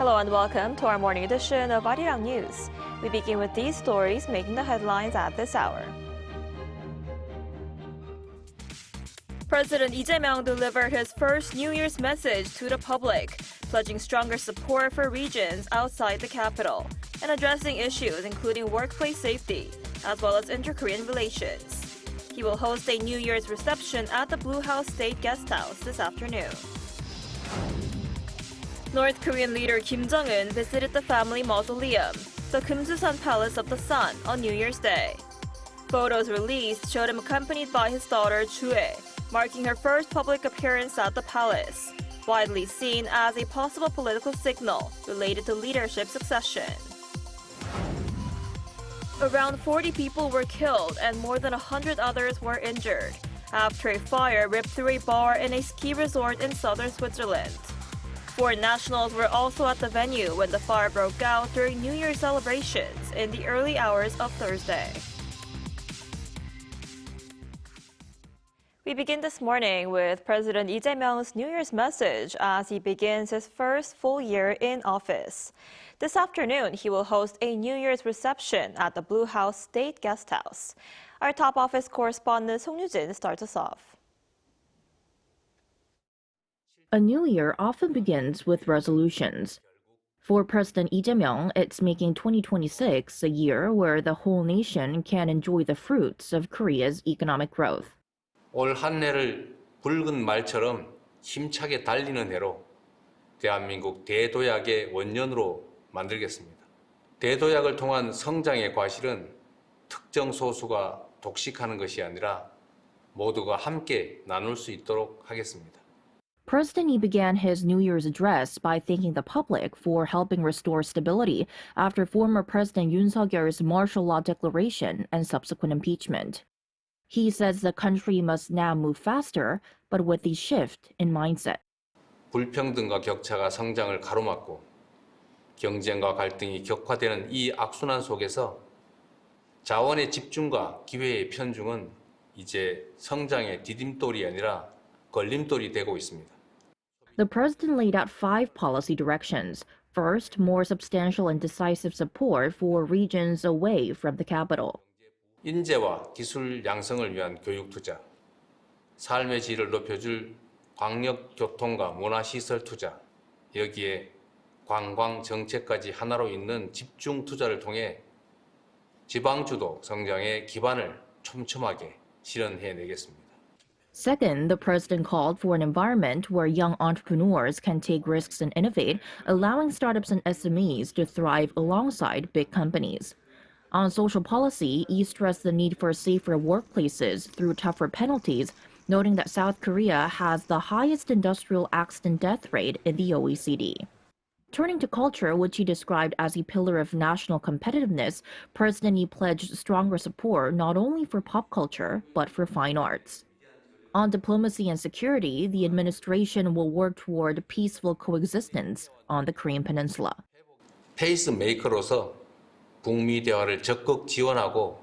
Hello and welcome to our morning edition of Arirang News. We begin with these stories making the headlines at this hour. President Lee Jae-myung delivered his first New Year's message to the public, pledging stronger support for regions outside the capital and addressing issues including workplace safety, as well as inter-Korean relations. He will host a New Year's reception at the Blue House State Guest House this afternoon. North Korean leader Kim Jong-un visited the family mausoleum, the Kumsusan Palace of the Sun, on New Year's Day. Photos released showed him accompanied by his daughter Chue, marking her first public appearance at the palace, widely seen as a possible political signal related to leadership succession. Around 40 people were killed and more than 100 others were injured after a fire ripped through a bar in a ski resort in southern Switzerland. Foreign nationals were also at the venue when the fire broke out during New Year's celebrations in the early hours of Thursday. We begin this morning with President Lee Jae-myung's New Year's message as he begins his first full year in office. This afternoon, he will host a New Year's reception at the Blue House State Guest House. Our top office correspondent Song Yoo-jin starts us off. A new year often begins with resolutions. For President Lee Jae-myung, it's making 2026 a year where the whole nation can enjoy the fruits of Korea's economic growth. 올 한 해를 붉은 말처럼 힘차게 달리는 해로 대한민국 대도약의 원년으로 만들겠습니다. 대도약을 통한 성장의 과실은 특정 소수가 독식하는 것이 아니라 모두가 함께 나눌 수 있도록 하겠습니다. President Lee began his New Year's address by thanking the public for helping restore stability after former President Yoon Suk-yeol's martial law declaration and subsequent impeachment. He says the country must now move faster, but with a shift in mindset. 불평등과 격차가 성장을 가로막고 경쟁과 갈등이 격화되는 이 악순환 속에서 자원의 집중과 기회의 편중은 이제 성장의 디딤돌이 아니라 걸림돌이 되고 있습니다. The president laid out 5 policy directions. First, more substantial and decisive support for regions away from the capital. 인재와 기술 양성을 위한 교육 투자, 삶의 질을 높여줄 광역 교통과 문화시설 투자, 여기에 관광 정책까지 하나로 잇는 집중 투자를 통해 지방주도 성장의 기반을 촘촘하게 실현해내겠습니다. Second, the president called for an environment where young entrepreneurs can take risks and innovate, allowing startups and SMEs to thrive alongside big companies. On social policy, he stressed the need for safer workplaces through tougher penalties, noting that South Korea has the highest industrial accident death rate in the OECD. Turning to culture, which he described as a pillar of national competitiveness, President Lee pledged stronger support not only for pop culture, but for fine arts. On diplomacy and security, the administration will work toward peaceful coexistence on the Korean Peninsula. 페이스메이커로서 북미 대화를 적극 지원하고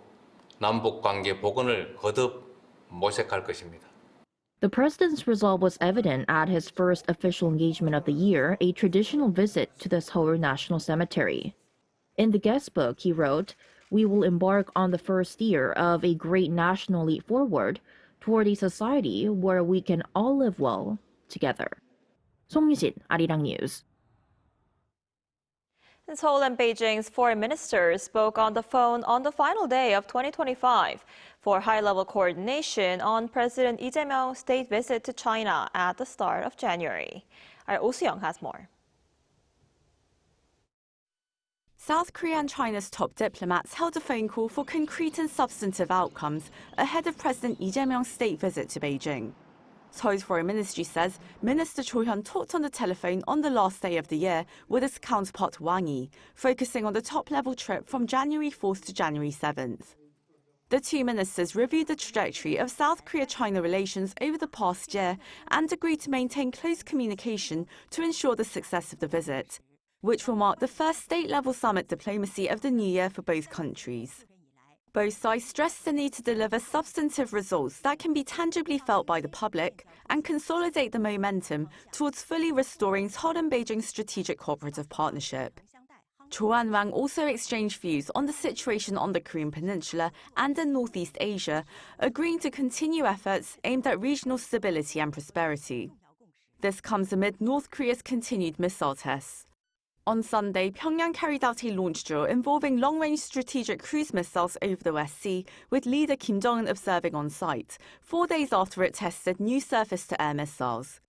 남북 관계 복원을 거듭 모색할 것입니다. The president's resolve was evident at his first official engagement of the year, a traditional visit to the Seoul National Cemetery. In the guest book, he wrote, "We will embark on the first year of a great national leap forward toward a society where we can all live well together." Song Yoo-jin, Arirang News. Seoul and Beijing's foreign ministers spoke on the phone on the final day of 2025 for high-level coordination on President Lee Jae-myung's state visit to China at the start of January. Our Oh Soo-young has more. South Korea and China's top diplomats held a phone call for concrete and substantive outcomes ahead of President Lee Jae-myung's state visit to Beijing. Seoul's foreign ministry says Minister Cho Hyun talked on the telephone on the last day of the year with his counterpart Wang Yi, focusing on the top-level trip from January 4th to January 7th. The two ministers reviewed the trajectory of South Korea-China relations over the past year and agreed to maintain close communication to ensure the success of the visit, which will mark the first state-level summit diplomacy of the new year for both countries. Both sides stressed the need to deliver substantive results that can be tangibly felt by the public and consolidate the momentum towards fully restoring Seoul and Beijing's strategic cooperative partnership. Arirang also exchanged views on the situation on the Korean Peninsula and in Northeast Asia, agreeing to continue efforts aimed at regional stability and prosperity. This comes amid North Korea's continued missile tests. On Sunday, Pyongyang carried out a launch drill involving long-range strategic cruise missiles over the West Sea, with leader Kim Jong-un observing on site, 4 days after it tested new surface-to-air missiles.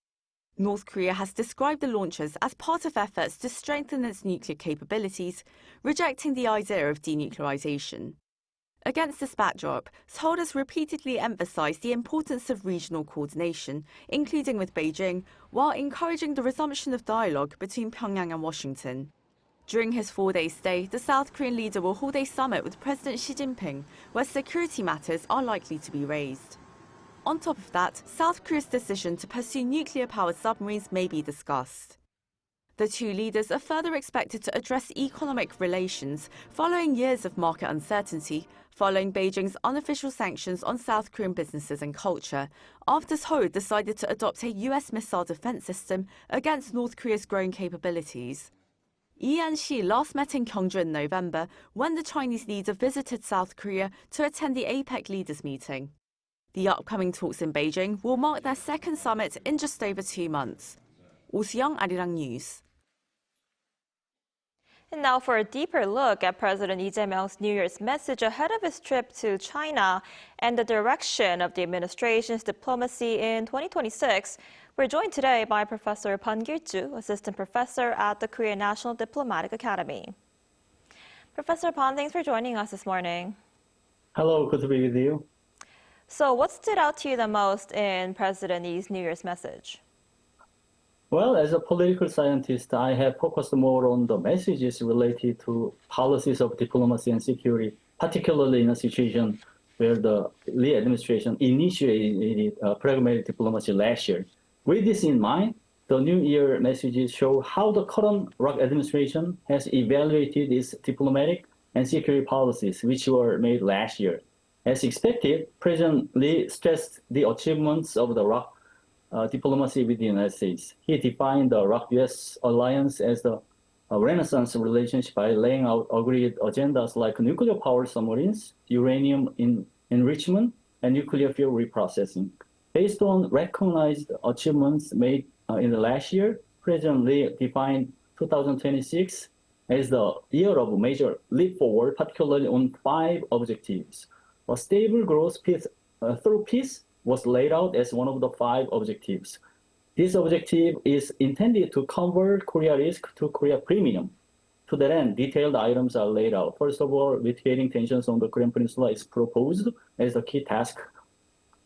North Korea has described the launches as part of efforts to strengthen its nuclear capabilities, rejecting the idea of denuclearization. Against this backdrop, Seoul has repeatedly emphasized the importance of regional coordination, including with Beijing, while encouraging the resumption of dialogue between Pyongyang and Washington. During his 4-day stay, the South Korean leader will hold a summit with President Xi Jinping, where security matters are likely to be raised. On top of that, South Korea's decision to pursue nuclear-powered submarines may be discussed. The two leaders are further expected to address economic relations following years of market uncertainty, following Beijing's unofficial sanctions on South Korean businesses and culture, after Seoul decided to adopt a US missile defense system against North Korea's growing capabilities. Yi and Xi last met in Gyeongju in November when the Chinese leader visited South Korea to attend the APEC leaders meeting. The upcoming talks in Beijing will mark their second summit in just over 2 months. Oh Seong, Arirang News. And now for a deeper look at President Lee Jae-myung's New Year's message ahead of his trip to China and the direction of the administration's diplomacy in 2026. We're joined today by Professor Pan Gil-ju, Assistant Professor at the Korean National Diplomatic Academy. Professor Pan, thanks for joining us this morning. Hello, good to be with you. So what stood out to you the most in President Lee's New Year's message? Well, as a political scientist, I have focused more on the messages related to policies of diplomacy and security, particularly in a situation where the Lee administration initiated pragmatic diplomacy last year. With this in mind, the New Year messages show how the current Rock administration has evaluated its diplomatic and security policies, which were made last year. As expected, President Lee stressed the achievements of the Rock diplomacy with the United States. He defined the Rock-US alliance as the Renaissance relationship by laying out agreed agendas like nuclear power submarines, uranium enrichment, and nuclear fuel reprocessing. Based on recognized achievements made in the last year, President Lee defined 2026 as the year of major leap forward, particularly on 5 objectives. A stable growth through peace was laid out as one of the 5 objectives. This objective is intended to convert Korea risk to Korea premium. To that end, detailed items are laid out. First of all, mitigating tensions on the Korean Peninsula is proposed as a key task.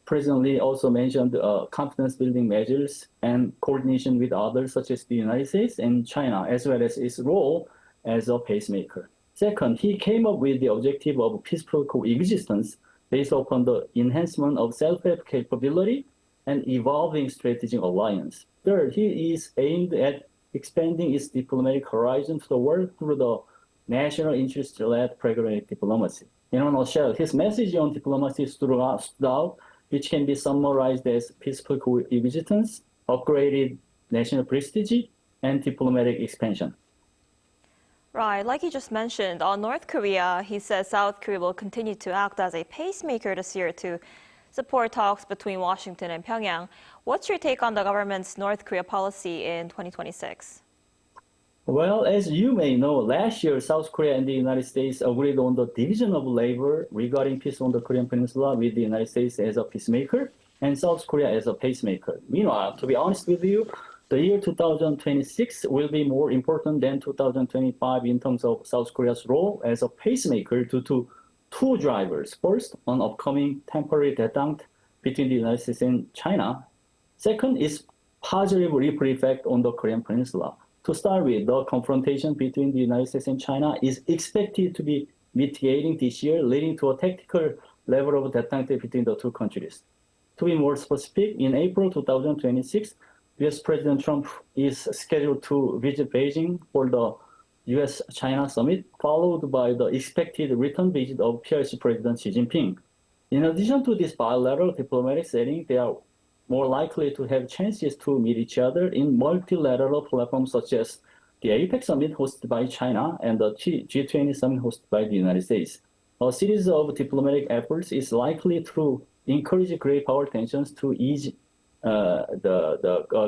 President Lee also mentioned confidence-building measures and coordination with others such as the United States and China, as well as its role as a pacemaker. Second, he came up with the objective of peaceful coexistence based upon the enhancement of self-help capability and evolving strategic alliance. Third, he is aimed at expanding its diplomatic horizon to the world through the national interest-led pragmatic diplomacy. In a nutshell, his message on diplomacy stood out, which can be summarized as peaceful coexistence, upgraded national prestige, and diplomatic expansion. Right, like you just mentioned, on North Korea, he says South Korea will continue to act as a pacemaker this year to support talks between Washington and Pyongyang. What's your take on the government's North Korea policy in 2026? Well, as you may know, last year, South Korea and the United States agreed on the division of labor regarding peace on the Korean Peninsula, with the United States as a peacemaker and South Korea as a pacemaker. Meanwhile, to be honest with you, the year 2026 will be more important than 2025 in terms of South Korea's role as a pacemaker due to 2 drivers. First, an upcoming temporary détente between the United States and China. Second is positive ripple effect on the Korean Peninsula. To start with, the confrontation between the United States and China is expected to be mitigating this year, leading to a tactical level of détente between the 2 countries. To be more specific, in April 2026, US President Trump is scheduled to visit Beijing for the US-China summit, followed by the expected return visit of PRC President Xi Jinping. In addition to this bilateral diplomatic setting, they are more likely to have chances to meet each other in multilateral platforms such as the APEC summit hosted by China and the G20 summit hosted by the United States. A series of diplomatic efforts is likely to encourage great power tensions to ease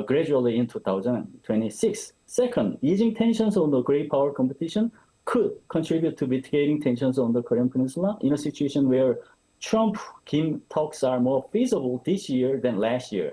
gradually in 2026. Second, easing tensions on the great power competition could contribute to mitigating tensions on the Korean Peninsula in a situation where Trump-Kim talks are more feasible this year than last year.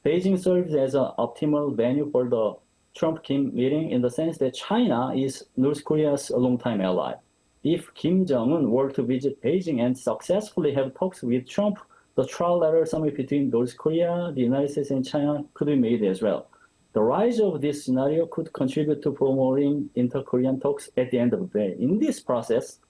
Beijing serves as an optimal venue for the Trump-Kim meeting in the sense that China is North Korea's longtime ally. If Kim Jong-un were to visit Beijing and successfully have talks with Trump, the trilateral summit between North Korea, the United States, and China could be made as well. The rise of this scenario could contribute to promoting inter-Korean talks at the end of the day. In this process,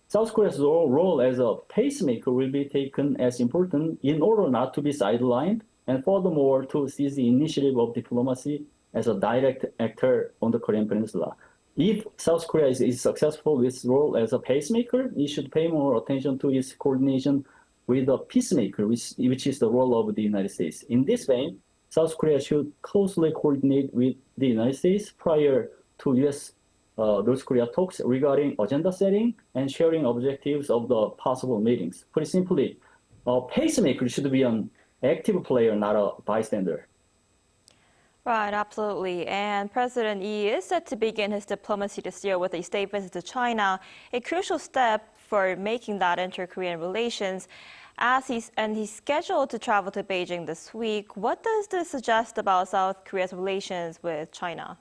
South Korea's role as a pacemaker will be taken as important in order not to be sidelined, and furthermore, to seize the initiative of diplomacy as a direct actor on the Korean Peninsula. If South Korea is successful with its role as a pacemaker, it should pay more attention to its coordination with a peacemaker, which is the role of the United States. In this vein, South Korea should closely coordinate with the United States prior to U.S. North Korea talks regarding agenda setting and sharing objectives of the possible meetings. Put simply, a pacemaker should be an active player, not a bystander. Right, absolutely. And President Lee is set to begin his diplomacy this year with a state visit to China, a crucial step for making that inter-Korean relations. He's scheduled to travel to Beijing this week. What does this suggest about South Korea's relations with China?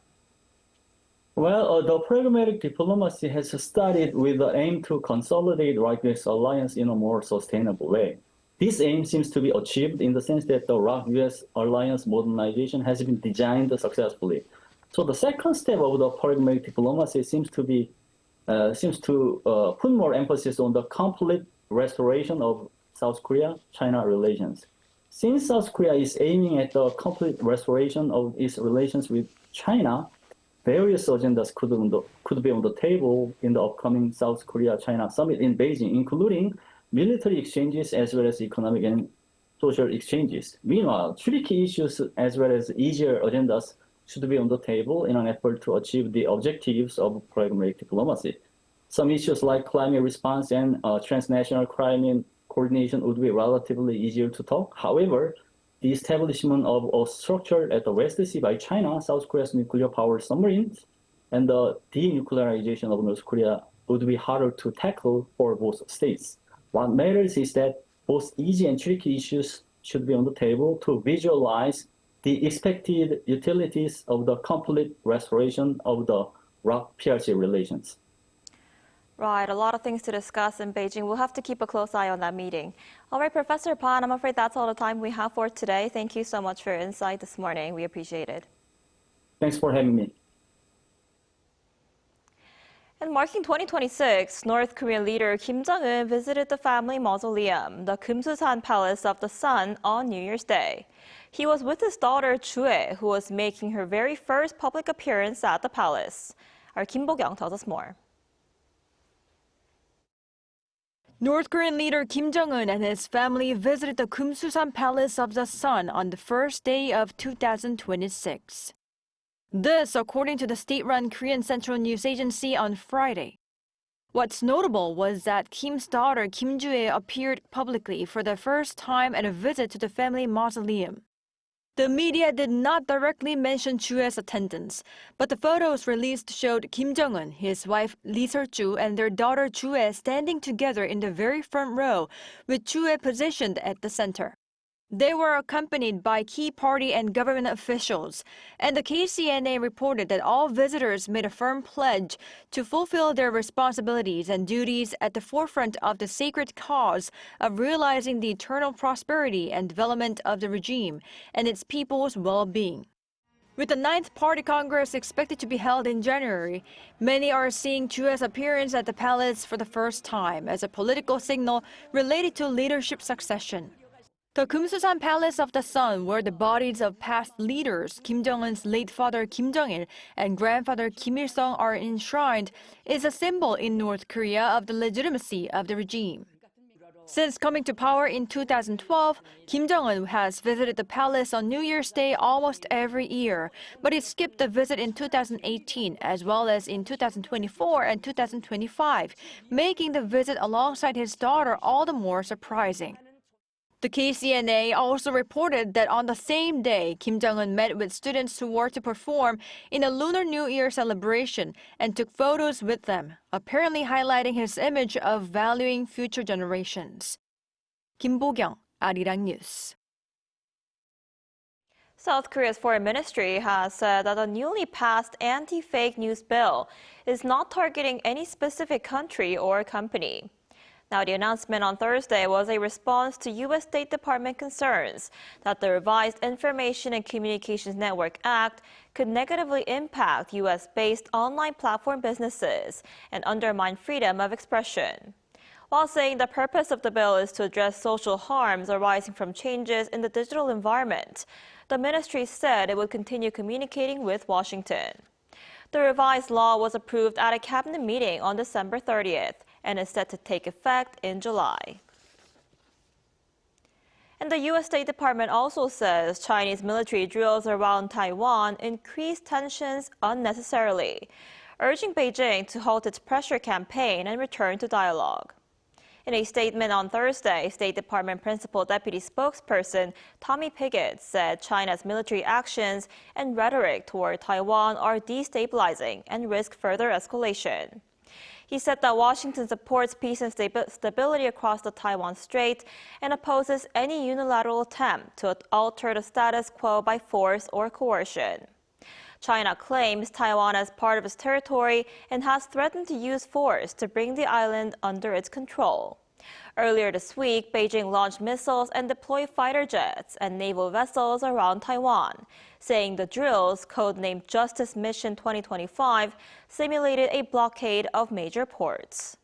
Well, the pragmatic diplomacy has started with the aim to consolidate right-US alliance in a more sustainable way. This aim seems to be achieved in the sense that the ROC-US alliance modernization has been designed successfully. So the second step of the pragmatic diplomacy seems to put more emphasis on the complete restoration of South Korea-China relations. Since South Korea is aiming at the complete restoration of its relations with China, various agendas could be on the table in the upcoming South Korea-China summit in Beijing, including military exchanges as well as economic and social exchanges. Meanwhile, tricky issues as well as easier agendas should be on the table in an effort to achieve the objectives of pragmatic diplomacy. Some issues like climate response and transnational crime coordination would be relatively easier to talk. However, the establishment of a structure at the West Sea by China, South Korea's nuclear power submarines, and the denuclearization of North Korea would be harder to tackle for both states. What matters is that both easy and tricky issues should be on the table to visualize the expected utilities of the complete restoration of the ROC-PRC relations. Right, a lot of things to discuss in Beijing. We'll have to keep a close eye on that meeting. All right, Professor Pan, I'm afraid that's all the time we have for today. Thank you so much for your insight this morning. We appreciate it. Thanks for having me. And marking 2026, North Korean leader Kim Jong-un visited the family mausoleum, the Kumsusan Palace of the Sun, on New Year's Day. He was with his daughter Chue, who was making her very first public appearance at the palace. Our Kim Bo-kyung tells us more. North Korean leader Kim Jong-un and his family visited the Kumsusan Palace of the Sun on the first day of 2026. This, according to the state-run Korean Central News Agency on Friday. What's notable was that Kim's daughter Kim Jue appeared publicly for the first time at a visit to the family mausoleum. The media did not directly mention Chue's attendance, but the photos released showed Kim Jong-un, his wife Lee Seol-ju, and their daughter Chue standing together in the very front row, with Chue positioned at the center. They were accompanied by key party and government officials, and the KCNA reported that all visitors made a firm pledge to fulfill their responsibilities and duties at the forefront of the sacred cause of realizing the eternal prosperity and development of the regime and its people's well-being. With the 9th Party Congress expected to be held in January, many are seeing Chue's appearance at the palace for the first time as a political signal related to leadership succession. The Kumsusan Palace of the Sun, where the bodies of past leaders Kim Jong-un's late father Kim Jong-il and grandfather Kim Il-sung are enshrined, is a symbol in North Korea of the legitimacy of the regime. Since coming to power in 2012, Kim Jong-un has visited the palace on New Year's Day almost every year, but he skipped the visit in 2018 as well as in 2024 and 2025, making the visit alongside his daughter all the more surprising. The KCNA also reported that on the same day, Kim Jong-un met with students who were to perform in a Lunar New Year celebration and took photos with them, apparently highlighting his image of valuing future generations. Kim Bo-kyung, Arirang News. South Korea's foreign ministry has said that the newly passed anti-fake news bill is not targeting any specific country or company. Now, the announcement on Thursday was a response to U.S. State Department concerns that the revised Information and Communications Network Act could negatively impact U.S.-based online platform businesses and undermine freedom of expression. While saying the purpose of the bill is to address social harms arising from changes in the digital environment, the ministry said it would continue communicating with Washington. The revised law was approved at a cabinet meeting on December 30th and is set to take effect in July. And the U.S. State Department also says Chinese military drills around Taiwan increase tensions unnecessarily, urging Beijing to halt its pressure campaign and return to dialogue. In a statement on Thursday, State Department Principal Deputy Spokesperson Tommy Pigott said China's military actions and rhetoric toward Taiwan are destabilizing and risk further escalation. He said that Washington supports peace and stability across the Taiwan Strait and opposes any unilateral attempt to alter the status quo by force or coercion. China claims Taiwan as part of its territory and has threatened to use force to bring the island under its control. Earlier this week, Beijing launched missiles and deployed fighter jets and naval vessels around Taiwan, saying the drills, codenamed Justice Mission 2025, simulated a blockade of major ports.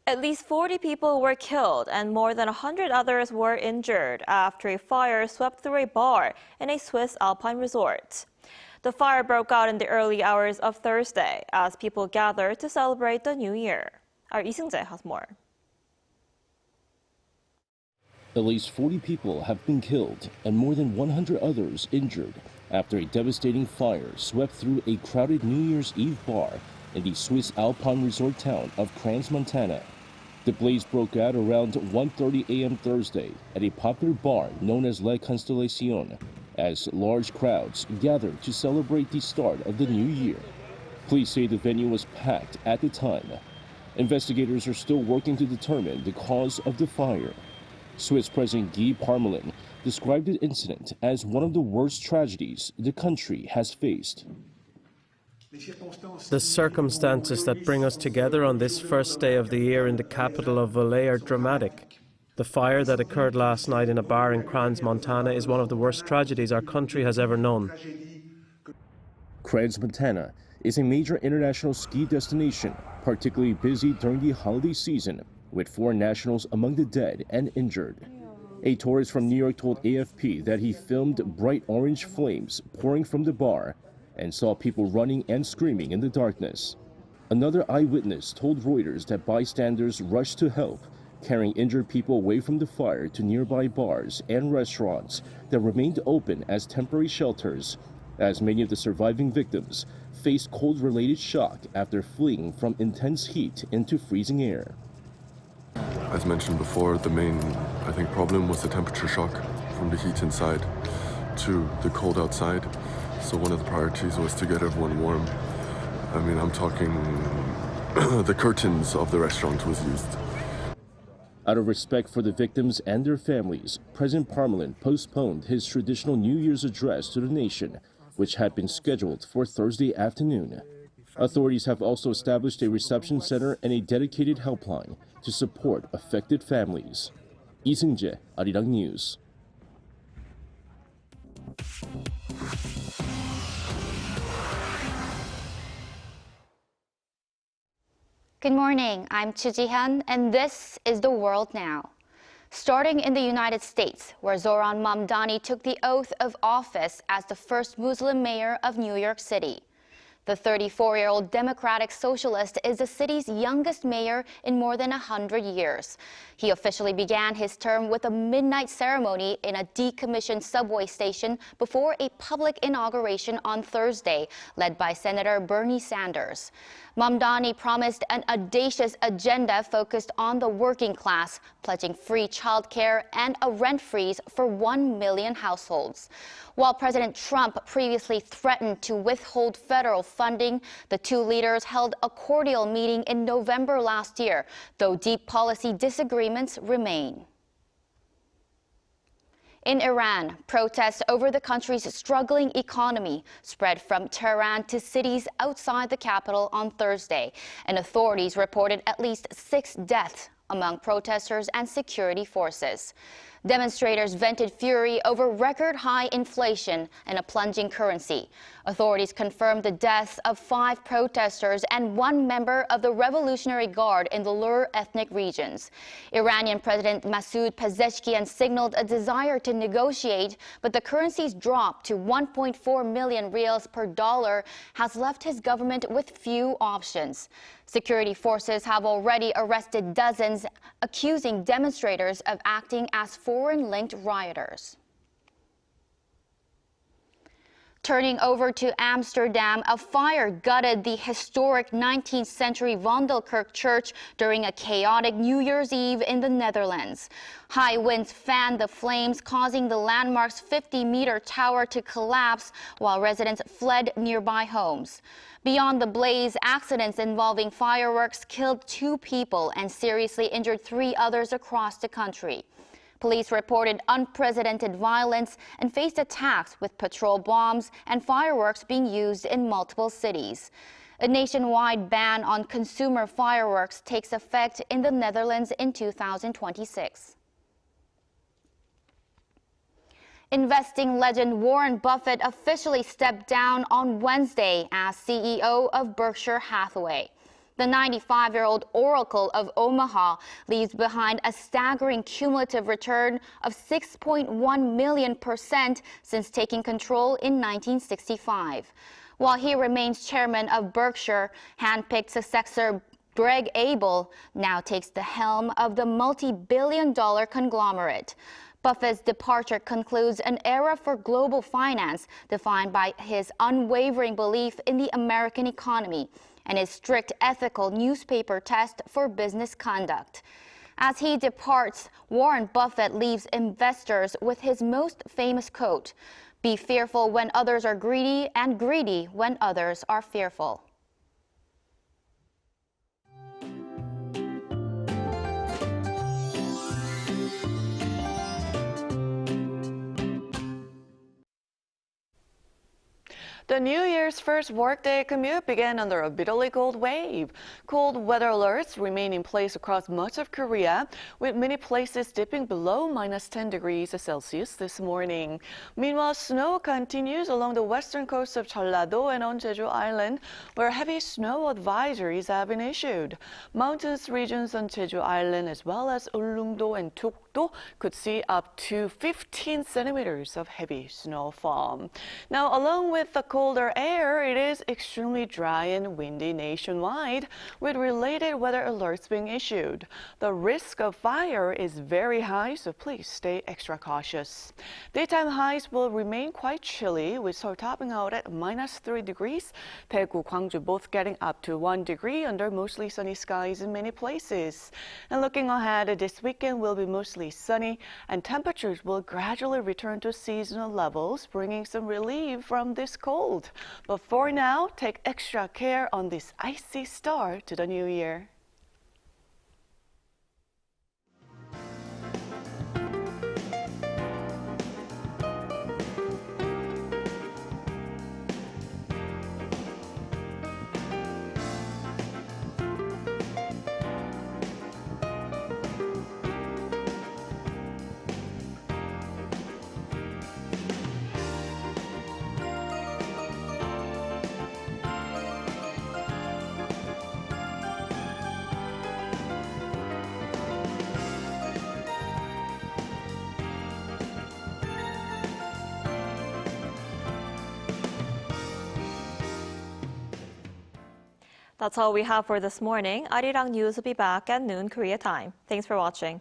At least 40 people were killed and more than 100 others were injured after a fire swept through a bar in a Swiss alpine resort. The fire broke out in the early hours of Thursday as people gathered to celebrate the new year. Our Lee Seung-jae has more. At least 40 people have been killed and more than 100 others injured after a devastating fire swept through a crowded New Year's Eve bar in the Swiss alpine resort town of Crans, Montana. The blaze broke out around 1:30 a.m. Thursday at a popular bar known as La Constellation, as large crowds gathered to celebrate the start of the new year. Police say the venue was packed at the time. Investigators are still working to determine the cause of the fire. Swiss President Guy Parmelin described the incident as one of the worst tragedies the country has faced. The circumstances that bring us together on this first day of the year in the capital of Valais are dramatic. The fire that occurred last night in a bar in Crans, Montana is one of the worst tragedies our country has ever known. Crans, Montana is a major international ski destination, particularly busy during the holiday season, with foreign nationals among the dead and injured. A tourist from New York told AFP that he filmed bright orange flames pouring from the bar and saw people running and screaming in the darkness. Another eyewitness told Reuters that bystanders rushed to help, carrying injured people away from the fire to nearby bars and restaurants that remained open as temporary shelters, as many of the surviving victims faced cold-related shock after fleeing from intense heat into freezing air. As mentioned before, the main, problem was the temperature shock from the heat inside to the cold outside. So one of the priorities was to get everyone warm. I'm talking the curtains of the restaurant was used. Out of respect for the victims and their families, President Parmelin postponed his traditional New Year's address to the nation, which had been scheduled for Thursday afternoon. Authorities have also established a reception center and a dedicated helpline to support affected families. Lee Seung-jae, Arirang News. Good morning, I'm Chu Ji-hyun, and this is The World Now. Starting in the United States, where Zohran Mamdani took the oath of office as the first Muslim mayor of New York City. The 34-year-old Democratic Socialist is the city's youngest mayor in more than 100 years. He officially began his term with a midnight ceremony in a decommissioned subway station before a public inauguration on Thursday, led by Senator Bernie Sanders. Mamdani promised an audacious agenda focused on the working class, pledging free childcare and a rent freeze for 1 million households. While President Trump previously threatened to withhold federal funding, the two leaders held a cordial meeting in November last year, though deep policy disagreements remain. In Iran, protests over the country's struggling economy spread from Tehran to cities outside the capital on Thursday, and authorities reported at least 6 deaths among protesters and security forces. Demonstrators vented fury over record-high inflation and a plunging currency. Authorities confirmed the deaths of 5 protesters and 1 member of the Revolutionary Guard in the Lur ethnic regions. Iranian President Masoud Pezeshkian signaled a desire to negotiate, but the currency's drop to 1.4 million rials per dollar has left his government with few options. Security forces have already arrested dozens, accusing demonstrators of acting as foreign-linked rioters. Turning over to Amsterdam, a fire gutted the historic 19th century Vondelkerk Church during a chaotic New Year's Eve in the Netherlands. High winds fanned the flames, causing the landmark's 50-meter tower to collapse while residents fled nearby homes. Beyond the blaze, accidents involving fireworks killed 2 people and seriously injured 3 others across the country. Police reported unprecedented violence and faced attacks with patrol bombs and fireworks being used in multiple cities. A nationwide ban on consumer fireworks takes effect in the Netherlands in 2026. Investing legend Warren Buffett officially stepped down on Wednesday as CEO of Berkshire Hathaway. The 95-year-old Oracle of Omaha leaves behind a staggering cumulative return of 6.1 million% since taking control in 1965. While he remains chairman of Berkshire, handpicked successor Greg Abel now takes the helm of the multi-billion-dollar conglomerate. Buffett's departure concludes an era for global finance defined by his unwavering belief in the American economy and his strict ethical newspaper test for business conduct. As he departs, Warren Buffett leaves investors with his most famous quote, "Be fearful when others are greedy, and greedy when others are fearful." The New Year's first workday commute began under a bitterly cold wave. Cold weather alerts remain in place across much of Korea, with many places dipping below -10 degrees Celsius this morning. Meanwhile, snow continues along the western coast of Jeollado and on Jeju Island, where heavy snow advisories have been issued. Mountainous regions on Jeju Island, as well as Ulleungdo and Dokdo, could see up to 15 centimeters of heavy snowfall. Now, along with the colder air, it is extremely dry and windy nationwide, with related weather alerts being issued. The risk of fire is very high, so please stay extra cautious. Daytime highs will remain quite chilly, with Seoul topping out at -3 degrees. Daegu, Gwangju both getting up to 1 degree under mostly sunny skies in many places. And looking ahead, this weekend will be mostly sunny, and temperatures will gradually return to seasonal levels, bringing some relief from this cold. But for now, take extra care on this icy start to the new year. That's all we have for this morning. Arirang News will be back at noon Korea time. Thanks for watching.